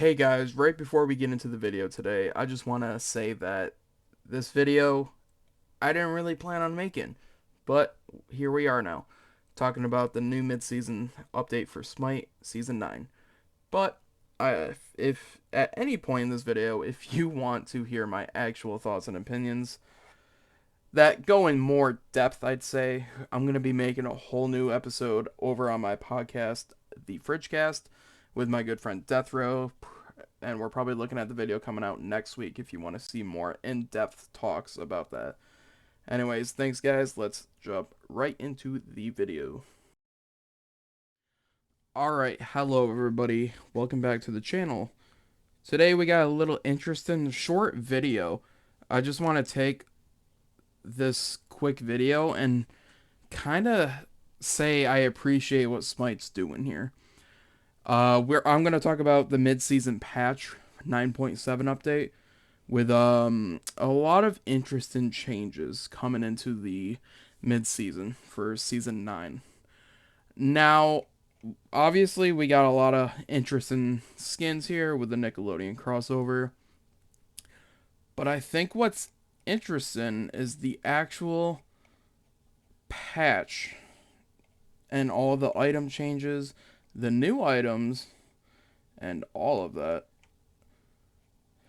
Hey guys, right before we get into the video today, I just want to say that this video I didn't really plan on making, but here we are now, talking about the new mid-season update for Smite Season 9. But if at any point in this video, if you want to hear my actual thoughts and opinions that go in more depth, I'd say, I'm going to be making a whole new episode over on my podcast, The Fridgecast, with my good friend Death Row, and we're probably looking at the video coming out next week if you want to see more in-depth talks about that. Anyways, thanks guys. Let's jump right into the video. Alright, hello everybody. Welcome back to the channel. Today we got a little interesting short video. I just want to take this quick video and kind of say I appreciate what Smite's doing here. I'm gonna talk about the mid-season patch 9.7 update with a lot of interesting changes coming into the mid-season for season 9. Now, obviously we got a lot of interesting skins here with the Nickelodeon crossover, but I think what's interesting is the actual patch and all the item changes, the new items, and all of that.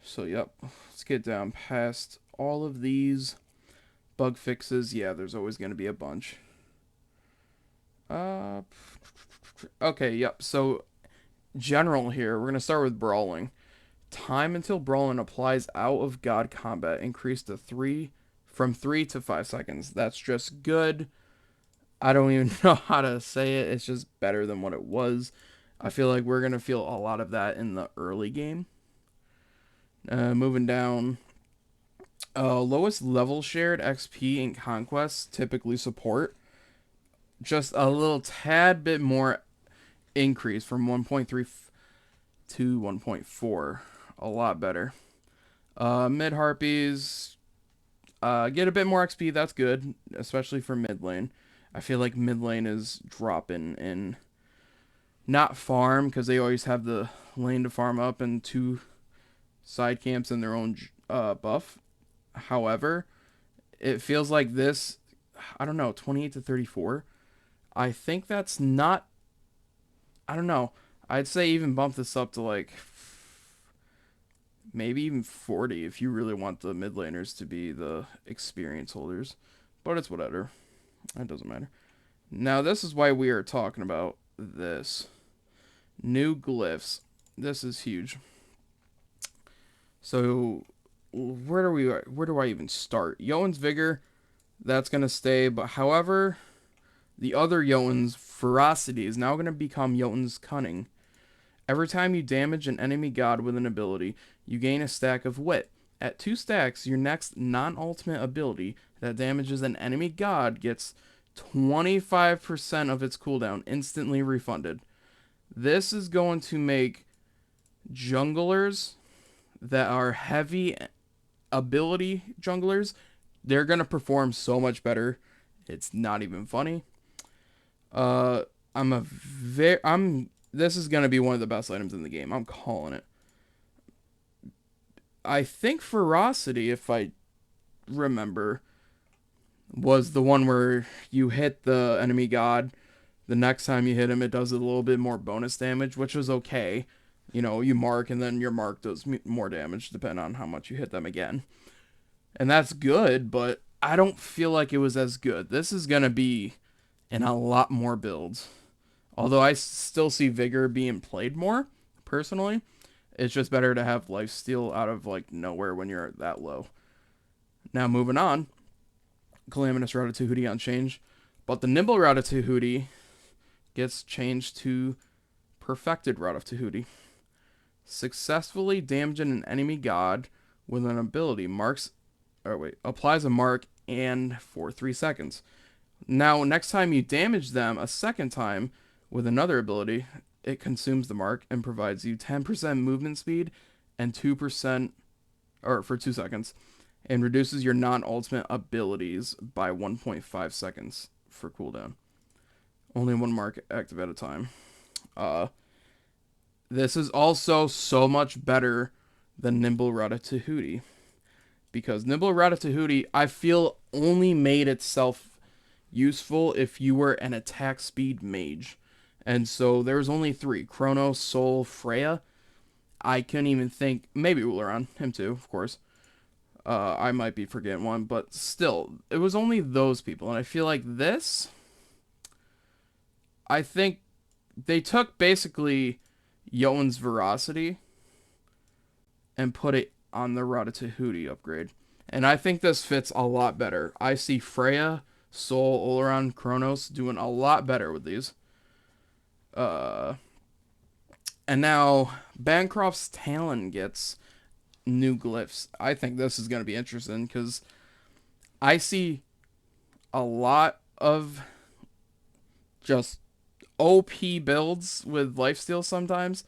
So, yep, let's get down past all of these bug fixes. Yeah, there's always going to be a bunch. Okay, yep, so general here, we're going to start with brawling. Time until brawling applies out of God combat increased to from 3 to 5 seconds. That's just good. I don't even know how to say it. It's just better than what it was. I feel like we're going to feel a lot of that in the early game. Moving down. Lowest level shared XP in Conquest typically support. Just a little tad bit more increase from 1.3 to 1.4. A lot better. Mid Harpies get a bit more XP. That's good, especially for mid lane. I feel like mid lane is dropping in. Not farm, because they always have the lane to farm up and two side camps in their own buff. However, it feels like this, I don't know, 28 to 34. I think that's not, I don't know. I'd say even bump this up to like maybe even 40 if you really want the mid laners to be the experience holders. But it's whatever. It doesn't matter. Now, this is why we are talking about this. New glyphs. This is huge. So, where do I even start? Yoan's Vigor, that's going to stay, but however, the other Jotun's Ferocity is now going to become Jotun's Cunning. Every time you damage an enemy god with an ability, you gain a stack of Wit. At 2 stacks, your next non-ultimate ability that damages an enemy god gets 25% of its cooldown instantly refunded. This is going to make junglers that are heavy ability junglers, they're going to perform so much better. It's not even funny. This is going to be one of the best items in the game. I'm calling it. I think Ferocity, if I remember, was the one where you hit the enemy god. The next time you hit him, it does a little bit more bonus damage, which was okay. You know, you mark and then your mark does more damage depending on how much you hit them again. And that's good, but I don't feel like it was as good. This is going to be in a lot more builds. Although I still see Vigor being played more, personally. It's just better to have Lifesteal out of like nowhere when you're that low. Now moving on. Calamitous Ratatouille on change. But the Nimble Ratatouille gets changed to Perfected Ratatouille. Successfully damaging an enemy god with an ability applies a mark and for 3 seconds. Now, next time you damage them a second time with another ability, it consumes the mark and provides you 10% movement speed and 2% or for 2 seconds and reduces your non-ultimate abilities by 1.5 seconds for cooldown. Only one mark active at a time. This is also so much better than Nimble Ratatouille. Because Nimble Ratatouille, I feel, only made itself useful if you were an attack speed mage. And so there's only three: Chronos, Soul, Freya. I couldn't even think. Maybe Uleron, him too, of course. I might be forgetting one, but still, it was only those people. And I feel like this, I think they took basically Yoan's Veracity and put it on the Ratatouille upgrade. And I think this fits a lot better. I see Freya, Soul, Oleron, Chronos doing a lot better with these. Uh, and now Bancroft's Talon gets new glyphs. I think this is going to be interesting because I see a lot of just OP builds with lifesteal sometimes,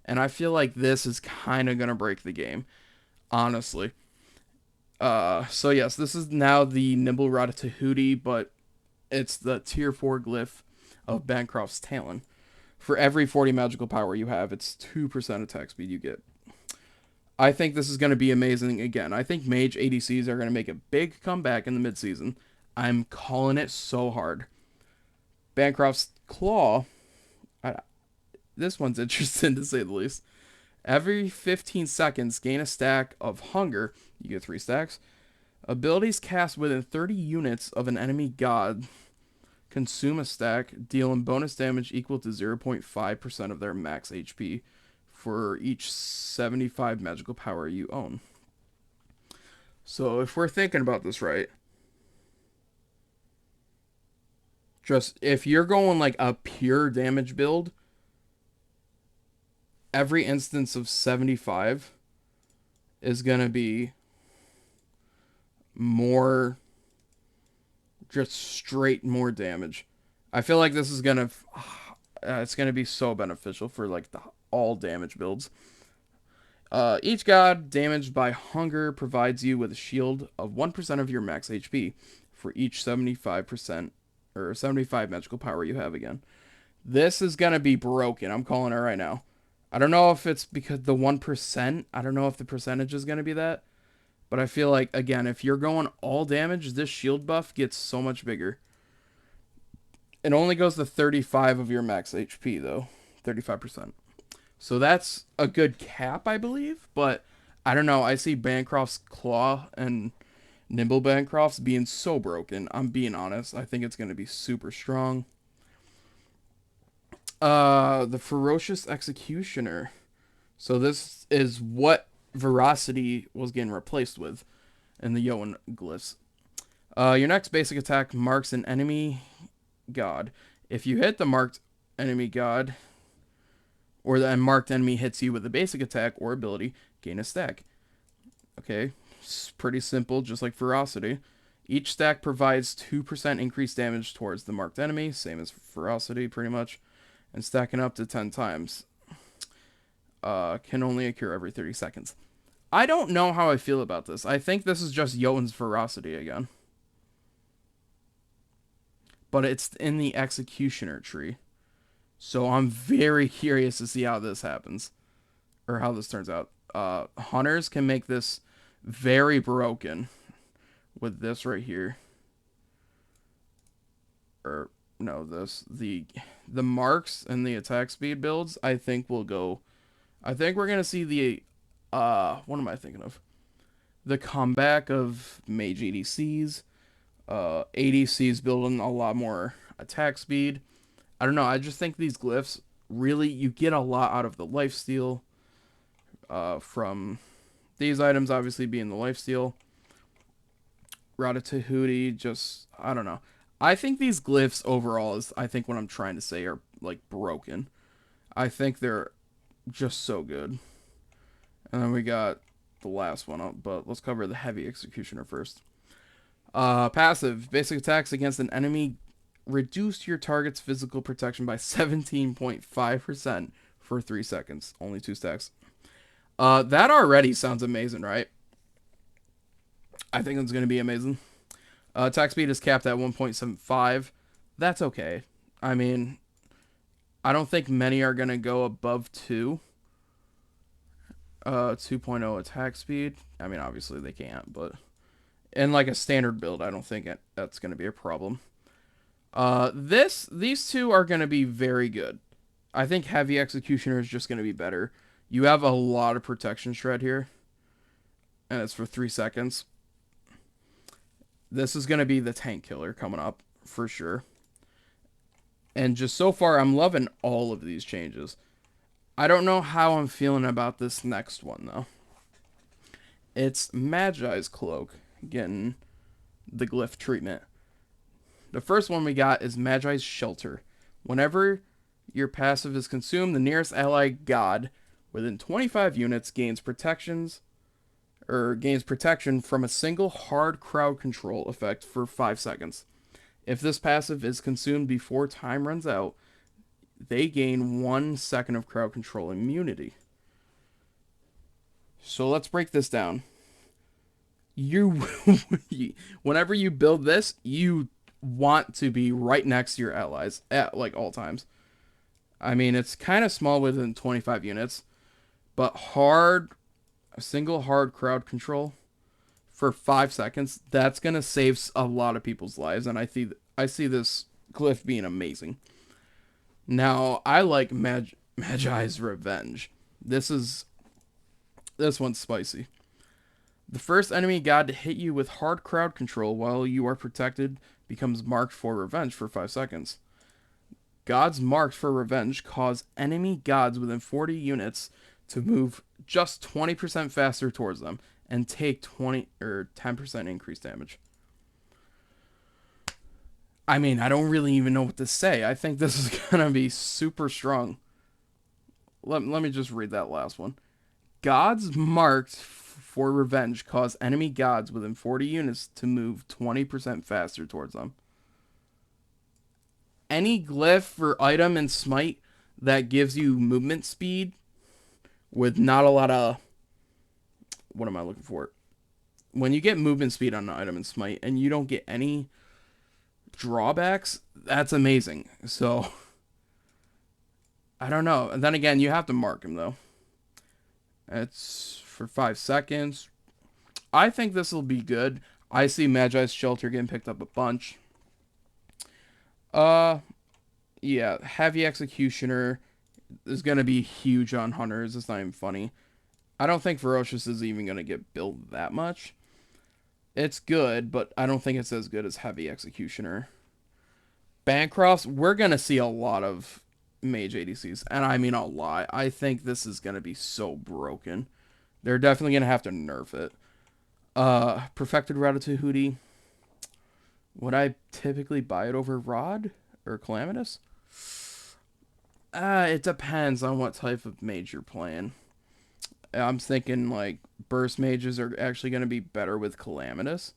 and I feel like this is kind of going to break the game, honestly. So yes, this is now the Nimble Ratatouille, but it's the tier 4 glyph of Bancroft's Talon. For every 40 magical power you have, it's 2% attack speed you get. I think this is going to be amazing again. I think Mage ADCs are going to make a big comeback in the midseason. I'm calling it so hard. Bancroft's Claw, this one's interesting to say the least. Every 15 seconds, gain a stack of Hunger. You get 3 stacks. Abilities cast within 30 units of an enemy god consume a stack, dealing bonus damage equal to 0.5% of their max HP for each 75 magical power you own. So if we're thinking about this right, just if you're going like a pure damage build, every instance of 75 is going to be more, just straight more damage. I feel like this is going to, it's going to be so beneficial for like the all damage builds. Each god damaged by hunger provides you with a shield of 1% of your max HP for each 75% or 75 magical power you have again. This is going to be broken. I'm calling it right now. I don't know if it's because the 1%, I don't know if the percentage is going to be that. But I feel like, again, if you're going all damage, this shield buff gets so much bigger. It only goes to 35 of your max HP, though. 35%. So that's a good cap, I believe. But I don't know. I see Bancroft's Claw and Nimble Bancroft's being so broken. I'm being honest. I think it's going to be super strong. The Ferocious Executioner. So this is what Veracity was getting replaced with in the Yoan glyphs. Your next basic attack marks an enemy god. If you hit the marked enemy god, or the marked enemy hits you with a basic attack or ability, gain a stack. Okay, it's pretty simple, just like Veracity. Each stack provides 2% increased damage towards the marked enemy, same as Veracity pretty much, and stacking up to 10 times. Can only occur every 30 seconds. I don't know how I feel about this. I think this is just Jotun's Veracity again. But it's in the Executioner tree. So I'm very curious to see how this happens. Or how this turns out. Hunters can make this very broken with this right here. Or, no, this. The marks and the attack speed builds, I think will go... I think we're going to see the... what am I thinking of? The comeback of Mage ADCs. ADCs building a lot more attack speed. I don't know. I just think these glyphs, really, you get a lot out of the lifesteal. From these items, obviously, being the lifesteal. Ratatouille, just... I don't know. I think these glyphs overall is... I think what I'm trying to say are, like, broken. I think they're just so good. And then we got the last one up, but let's cover the heavy executioner first. Passive. Basic attacks against an enemy reduce your target's physical protection by 17.5% for 3 seconds. Only 2 stacks. That already sounds amazing, right? I think it's going to be amazing. Attack speed is capped at 1.75. That's okay. I mean, I don't think many are going to go above 2. 2.0 attack speed. I mean, obviously they can't, but in like a standard build, I don't think that's going to be a problem. These two are going to be very good. I think Heavy Executioner is just going to be better. You have a lot of protection shred here, and it's for 3 seconds. This is going to be the tank killer coming up for sure. And just so far, I'm loving all of these changes. I don't know how I'm feeling about this next one, though. It's Magi's Cloak getting the glyph treatment. The first one we got is Magi's Shelter. Whenever your passive is consumed, the nearest ally god within 25 units gains protection from a single hard crowd control effect for 5 seconds. If this passive is consumed before time runs out, they gain 1 second of crowd control immunity. So let's break this down. Whenever you build this, you want to be right next to your allies at like all times. I mean, it's kind of small within 25 units, but a single hard crowd control for 5 seconds, that's going to save a lot of people's lives, and I see this glyph being amazing. Now, I like Magi's Revenge. This one's spicy. The first enemy god to hit you with hard crowd control while you are protected becomes marked for revenge for 5 seconds. Gods marked for revenge cause enemy gods within 40 units to move just 20% faster towards them and take 20 or 10% increased damage. I mean, I don't really even know what to say. I think this is going to be super strong. Let me just read that last one. Gods marked for revenge cause enemy gods within 40 units to move 20% faster towards them. Any glyph or item in Smite that gives you movement speed with not a lot of... What am I looking for? When you get movement speed on an item in Smite and you don't get any drawbacks, that's amazing. So, I don't know. And then again, you have to mark him, though. It's for 5 seconds. I think this will be good. I see Magi's Shelter getting picked up a bunch. Yeah, Heavy Executioner is going to be huge on Hunters. It's not even funny. I don't think Ferocious is even going to get built that much. It's good, but I don't think it's as good as Heavy Executioner. Bancrofts, we're going to see a lot of Mage ADCs, and I mean a lot. I think this is going to be so broken. They're definitely going to have to nerf it. Perfected Ratatouille. Would I typically buy it over Rod or Calamitous? It depends on what type of mage you're playing. I'm thinking like burst mages are actually going to be better with Calamitous,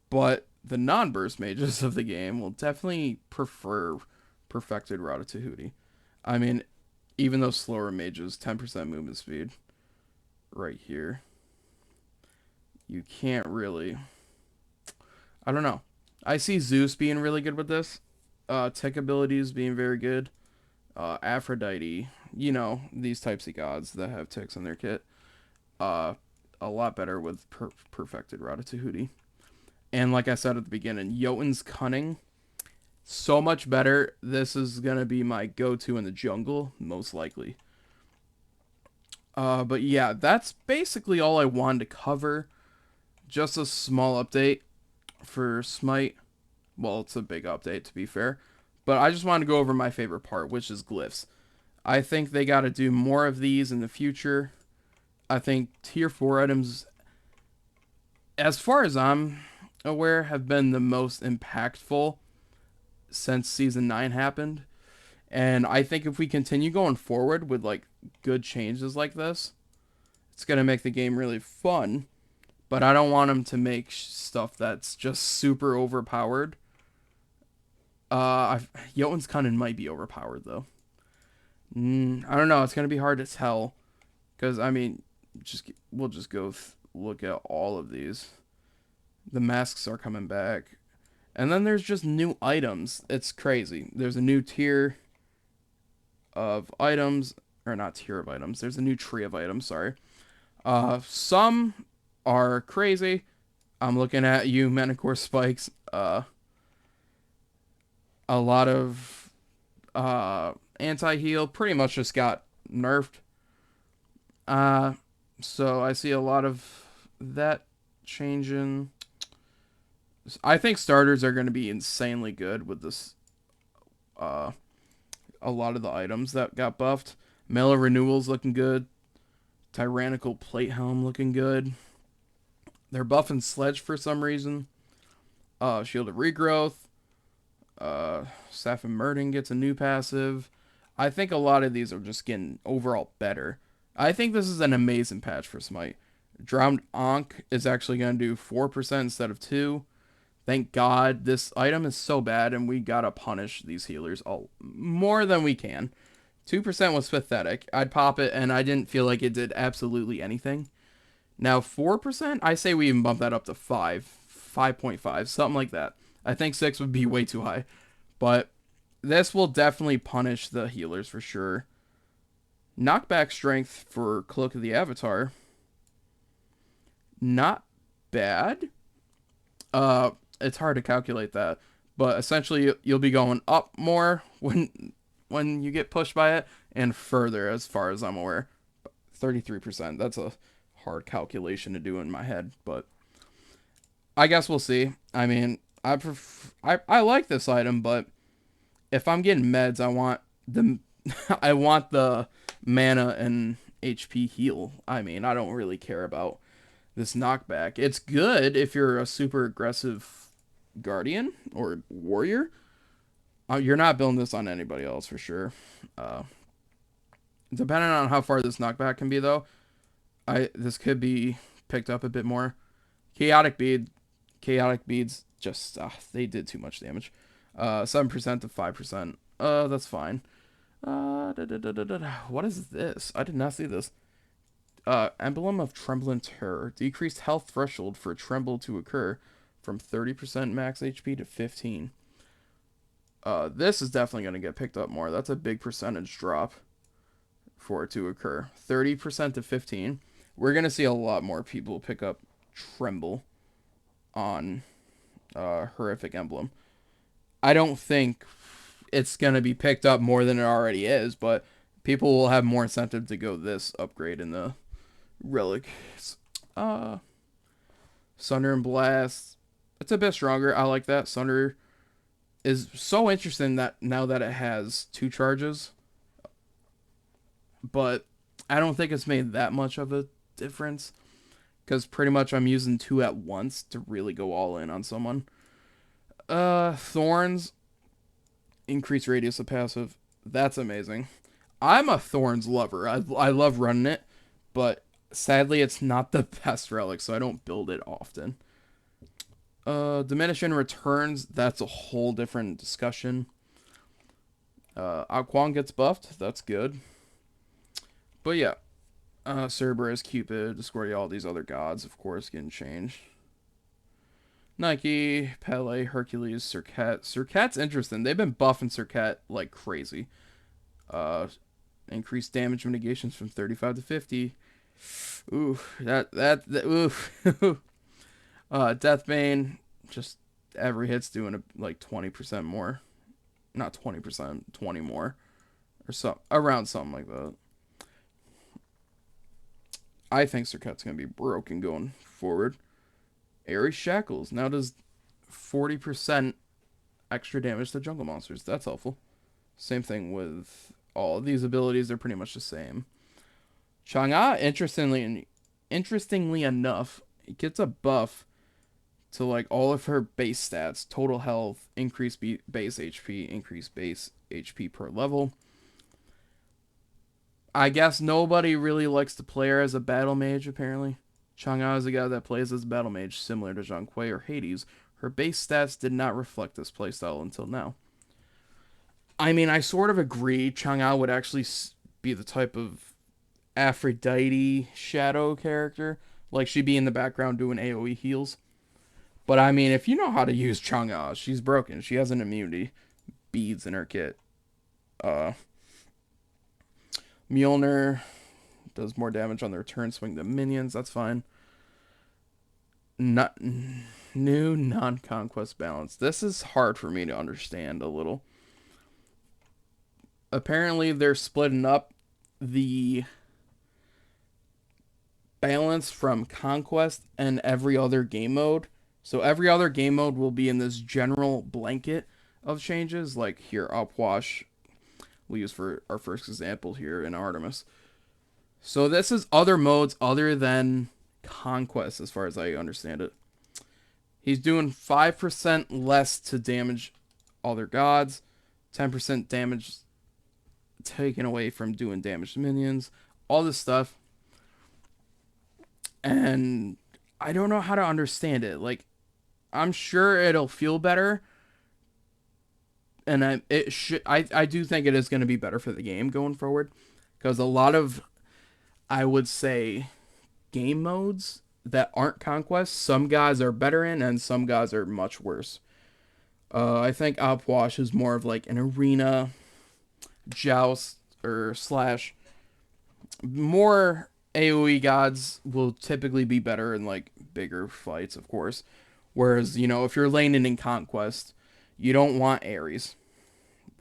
but the non-burst mages of the game will definitely prefer Perfected Ratatouille. I mean, even those slower mages, 10% movement speed right here. You can't really... I don't know. I see Zeus being really good with this. Tech abilities being very good. Aphrodite, you know, these types of gods that have ticks in their kit. A lot better with Perfected Ratatouille. And like I said at the beginning, Jotun's Cunning, so much better. This is going to be my go-to in the jungle, most likely. But yeah, that's basically all I wanted to cover. Just a small update for Smite. Well, it's a big update, to be fair. But I just wanted to go over my favorite part, which is glyphs. I think they got to do more of these in the future. I think tier 4 items, as far as I'm aware, have been the most impactful since Season 9 happened. And I think if we continue going forward with like good changes like this, it's going to make the game really fun. But I don't want them to make stuff that's just super overpowered. Jotun's Cunning might be overpowered, though. I don't know. It's going to be hard to tell. Because, I mean, we'll just go look at all of these. The masks are coming back. And then there's just new items. It's crazy. There's a new tier. of items, or not tier of items. There's a new tree of items. Sorry. Some are crazy. I'm looking at you, Manicore Spikes. A lot of anti-heal pretty much just got nerfed. Uh, so I see a lot of that changing. I think starters are going to be insanely good with this. Uh, a lot of the items that got buffed. Melee Renewal's looking good. Tyrannical Plate Helm looking good. They're buffing Sledge for some reason. Shield of Regrowth. Staff and Murden gets a new passive. I think a lot of these are just getting overall better. I think this is an amazing patch for Smite. Drowned Ankh is actually going to do 4% instead of 2. Thank God this item is so bad and we gotta punish these healers all more than we can. 2% was pathetic. I'd pop it and I didn't feel like it did absolutely anything. Now 4%, I say we even bump that up to 5.5, something like that. I think 6 would be way too high. But this will definitely punish the healers for sure. Knockback strength for Cloak of the Avatar. Not bad. It's hard to calculate that, but essentially you'll be going up more when you get pushed by it, and further as far as I'm aware. 33%. That's a hard calculation to do in my head, but I guess we'll see. I mean, I like this item, but if I'm getting meds, I want the I want the mana and HP heal. I mean, I don't really care about this knockback. It's good if you're a super aggressive guardian or warrior. You're not building this on anybody else for sure. Depending on how far this knockback can be, though, this could be picked up a bit more. Chaotic beads just they did too much damage. 7% to 5%. That's fine. What is this? I did not see this. Emblem of Trembling Terror. Decreased health threshold for Tremble to occur from 30% max HP to 15. This is definitely going to get picked up more. That's a big percentage drop for it to occur. 30% to 15. We're going to see a lot more people pick up Tremble on Horrific Emblem. I don't think it's going to be picked up more than it already is, but people will have more incentive to go this upgrade in the Relic. Sunder and Blast. It's a bit stronger. I like that. Sunder is so interesting that now that it has 2 charges, but I don't think it's made that much of a difference because pretty much I'm using 2 at once to really go all in on someone. Thorns. Increase radius of passive. That's amazing. I'm a Thorns lover. I love running it, but sadly it's not the best relic, so I don't build it often. Diminishing returns. That's a whole different discussion. Aquan gets buffed. That's good. But yeah. Cerberus, Cupid, Discordia, all these other gods, of course, getting changed. Nike, Pele, Hercules, Serket. Serket's interesting. They've been buffing Serket like crazy. Increased damage mitigations from 35 to 50. Ooh, oof. Deathbane, just every hit's doing like 20% more. Not 20%, 20 more. Or so, around something like that. I think Serket's going to be broken going forward. Airy Shackles now does 40% extra damage to jungle monsters. That's helpful. Same thing with all of these abilities. They're pretty much the same. Chang'e, interestingly enough, it gets a buff to like all of her base stats. Total health, increased base HP, increased base HP per level. I guess nobody really likes to play her as a battle mage, apparently. Chang'e is a guy that plays as a battle mage, similar to Zhang Kuei or Hades. Her base stats did not reflect this playstyle until now. I mean, I sort of agree. Chang'e would actually be the type of Aphrodite shadow character. Like, she'd be in the background doing AoE heals. But, I mean, if you know how to use Chang'e, she's broken. She has an immunity. Beads in her kit. Mjolnir does more damage on their turn swing than minions. That's fine. Not new non-conquest balance. This is hard for me to understand a little. Apparently, they're splitting up the balance from conquest and every other game mode. So every other game mode will be in this general blanket of changes. Like here, Upwash we use for our first example here in Artemis. So this is other modes other than conquest, as far as I understand it. He's doing 5% less to damage other gods, 10% damage taken away from doing damage to minions, all this stuff. And I don't know how to understand it. Like, I'm sure it'll feel better, and I do think it is going to be better for the game going forward, because a lot of, I would say, game modes that aren't conquest, some guys are better in and some guys are much worse. I think Upwash is more of like an arena joust or slash. More AoE gods will typically be better in like bigger fights, of course. Whereas, if you're laning in conquest, you don't want Ares,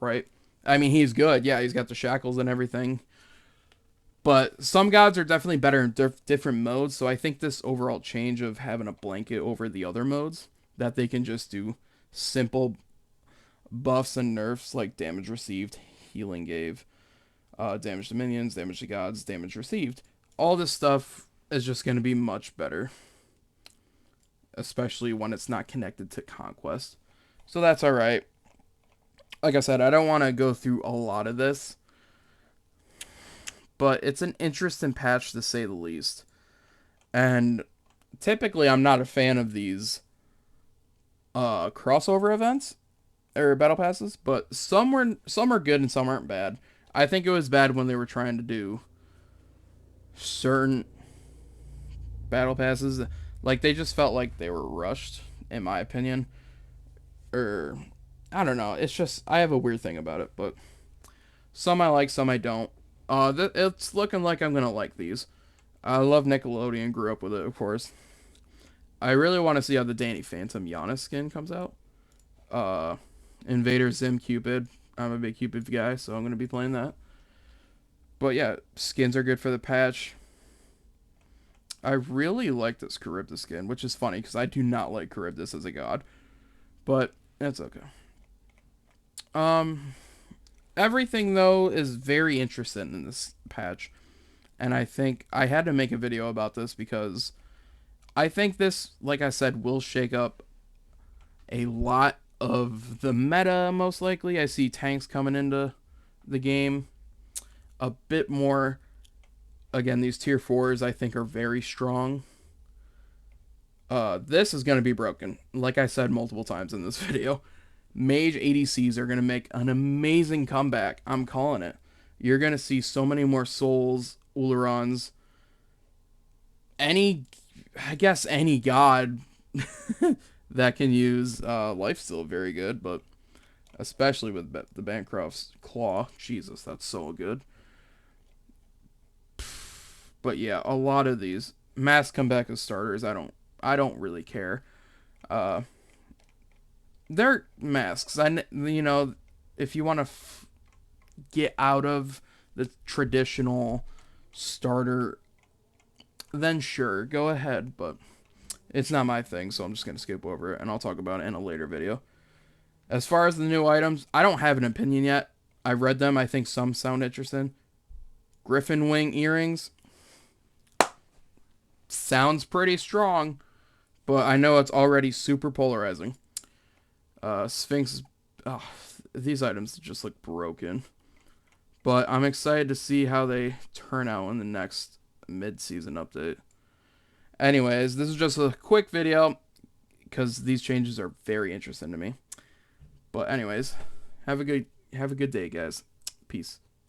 right? I mean, he's good. Yeah, he's got the shackles and everything. But some gods are definitely better in different modes, so I think this overall change of having a blanket over the other modes, that they can just do simple buffs and nerfs like damage received, healing gave, damage to minions, damage to gods, damage received. All this stuff is just going to be much better, especially when it's not connected to conquest. So that's alright. Like I said, I don't want to go through a lot of this, but it's an interesting patch to say the least. And typically I'm not a fan of these crossover events or battle passes, but some are good and some aren't bad. I think it was bad when they were trying to do certain battle passes, like they just felt like they were rushed, in my opinion. Or I don't know, it's just I have a weird thing about it, but some I like, some I don't. It's looking like I'm gonna like these. I love Nickelodeon, grew up with it, of course. I really want to see how the Danny Phantom Giannis skin comes out. Invader Zim Cupid. I'm a big Cupid guy, so I'm gonna be playing that. But yeah, skins are good for the patch. I really like this Charybdis skin, which is funny because I do not like Charybdis as a god, but that's okay. Everything though is very interesting in this patch, and I think I had to make a video about this because I think this, like I said, will shake up a lot of the meta. Most likely, I see tanks coming into the game a bit more. Again, these tier 4s I think are very strong. This is going to be broken. Like I said multiple times in this video, Mage ADCs are going to make an amazing comeback. I'm calling it. You're going to see so many more Souls, Ularons, any god that can use lifesteal very good, but especially with the Bancroft's Claw. Jesus, that's so good. But yeah, a lot of these mass comeback as starters, I don't really care. They're masks. If you want to get out of the traditional starter, then sure, go ahead. But it's not my thing, so I'm just gonna skip over it, and I'll talk about it in a later video. As far as the new items, I don't have an opinion yet. I read them. I think some sound interesting. Griffin wing earrings. Sounds pretty strong, but I know it's already super polarizing. Sphinx, these items just look broken, but I'm excited to see how they turn out in the next mid-season update. Anyways, this is just a quick video because these changes are very interesting to me. But anyways, have a good day, guys. Peace.